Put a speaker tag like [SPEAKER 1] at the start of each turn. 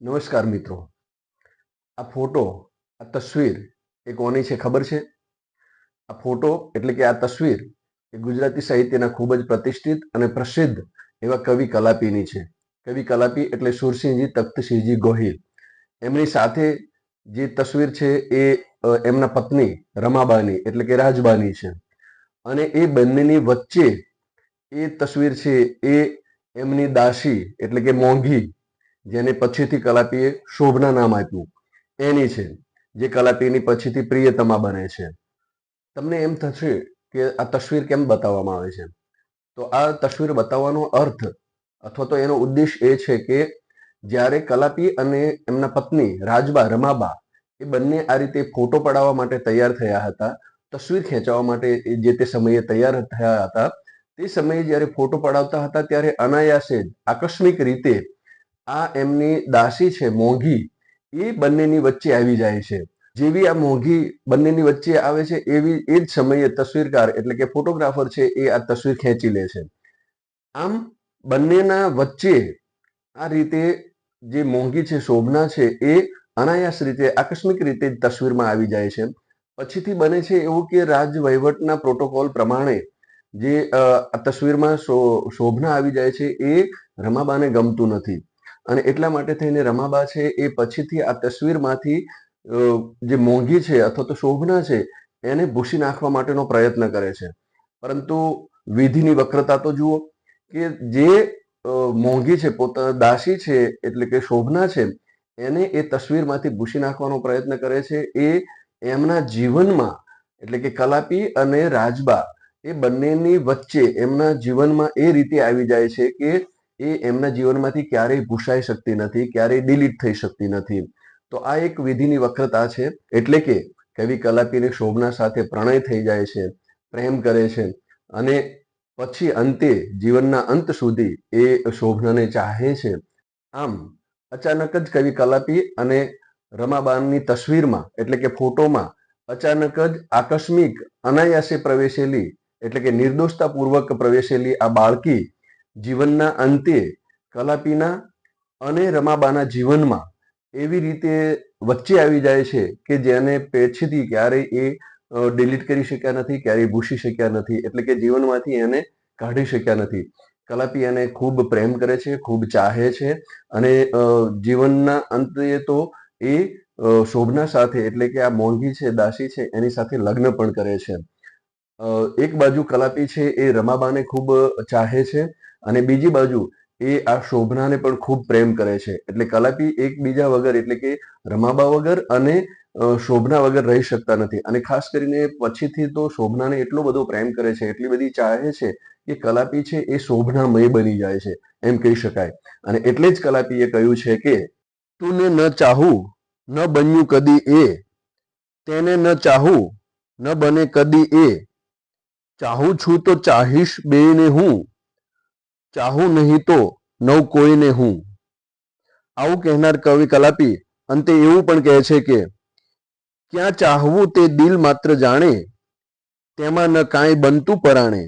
[SPEAKER 1] નમસ્કાર મિત્રો, આ ફોટો, આ તસવીર એ કોની છે ખબર છે? આ ફોટો એટલે કે આ તસવીર એ ગુજરાતી સાહિત્યના ખૂબ જ પ્રતિષ્ઠિત અને પ્રસિદ્ધ એવા કવિ કલાપીની છે. કવિ કલાપી એટલે સુરસિંહજી તખ્તસિંહજી ગોહિલ. એમની સાથે જે તસવીર છે એ એમના પત્ની રમાબાની એટલે કે રાજબાની છે. અને એ બંનેની વચ્ચે એ તસવીર છે એ એમની દાસી એટલે કે મોંઘી, જેને પછીથી કલાપીએ શોભના નામ આપ્યું, એની છે, જે કલાપીની પછીથી પ્રિયતમા બને છે. તમને એમ થશે કે આ તસવીર કેમ બતાવવામાં આવે છે? તો આ તસવીર બતાવવાનો અર્થ અથવા તો એનો ઉદ્દેશ એ છે કે જ્યારે કલાપી અને એમના પત્ની રાજબા રમાબા એ બંને આ રીતે ફોટો પડાવવા માટે તૈયાર થયા હતા, તસવીર ખેંચવા માટે જે તે સમયે તૈયાર થયા હતા, તે સમયે જ્યારે ફોટો પડાવતા હતા ત્યારે અનાયાસે જ આકસ્મિક રીતે આ એમની દાસી છે મોંઘી, એ બંનેની વચ્ચે આવી જાય છે. જેવી આ મોંઘી બંનેની વચ્ચે આવે છે એવી એ જ સમયે તસવીરકાર એટલે કે ફોટોગ્રાફર છે એ આ તસવીર ખેંચી લે છે. આમ બંનેના વચ્ચે આ રીતે જે મોંઘી છે શોભના છે એ અનાયાસ રીતે આકસ્મિક રીતે જ તસવીરમાં આવી જાય છે. પછીથી બને છે એવું કે રાજ વહીવટના પ્રોટોકોલ પ્રમાણે જે આ તસવીરમાં શોભના આવી જાય છે એ રમાબાને ગમતું નથી, અને એટલા માટે થઈને રમાબા છે એ પછીથી આ તસવીરમાંથી જે મોંઘી છે અથવા તો શોભના છે એને ભૂસી નાખવા માટેનો પ્રયત્ન કરે છે. પરંતુ વિધિની વક્રતા તો જુઓ કે જે મોંઘી છે, પોતા દાસી છે એટલે કે શોભના છે, એને એ તસવીરમાંથી ભૂસી નાખવાનો પ્રયત્ન કરે છે. એ એમના જીવનમાં એટલે કે કલાપી અને રાજબા એ બંનેની વચ્ચે એમના જીવનમાં એ રીતે આવી જાય છે કે એ એમના જીવનમાંથી ક્યારેય ભૂસાઈ શકતી નથી, ક્યારેય ડિલીટ થઈ શકતી નથી. તો આ એક વિધિની વક્રતા છે. એટલે કે કવિ કલાપીને શોભના સાથે પ્રણય થઈ જાય છે, પ્રેમ કરે છે, અને પછી અંતે જીવનના અંત સુધી એ શોભનાને ચાહે છે. આમ અચાનક જ કવિ કલાપી અને રમાબાની તસવીરમાં એટલે કે ફોટોમાં અચાનક જ આકસ્મિક અનાયાસે પ્રવેશેલી એટલે કે નિર્દોષતાપૂર્વક પ્રવેશેલી આ બાળકી જીવનના અંતે કલાપીના અને રમાબાના જીવનમાં એવી રીતે વચ્ચે આવી જાય છે કે જેને પછીથી ક્યારેય એ ડિલીટ કરી શક્યા નથી, ક્યારેય ભૂસી શક્યા નથી, એટલે કે જીવનમાંથી એને કાઢી શક્યા નથી. કલાપી એને ખૂબ પ્રેમ કરે છે, ખૂબ ચાહે છે, અને જીવનના અંતે તો એ શોભના સાથે એટલે કે આ મોંઘી છે, દાસી છે, એની સાથે લગ્ન પણ કરે છે. એક બાજુ કલાપી છે એ રમાબાને ખૂબ ચાહે છે, અને બીજી બાજુ એ આ શોભનાને પણ ખૂબ પ્રેમ કરે છે. એટલે કલાપી એકબીજા વગર એટલે કે રમાબા વગર અને શોભના વગર રહી શકતા નથી. અને ખાસ કરીને પછીથી તો શોભનાને એટલો બધો પ્રેમ કરે છે, એટલી બધી ચાહે છે કે કલાપી છે એ શોભનામય બની જાય છે એમ કહી શકાય. અને એટલે જ કલાપીએ કહ્યું છે કે તુને ન ચાહું ન બન્યું કદી એ, તેને ન ચાહું ન બને કદી એ, ચાહું છું તો ચાહીશ બેયને હું, ચાહું નહીં તો નવ કોઈને હું. આવું કહેનાર કવિ કલાપી અંતે એવું પણ કહે છે કે ક્યાં ચાહવું તે દિલ માત્ર જાણે, તેમાં ન કાંઈ બનતું પરાણે,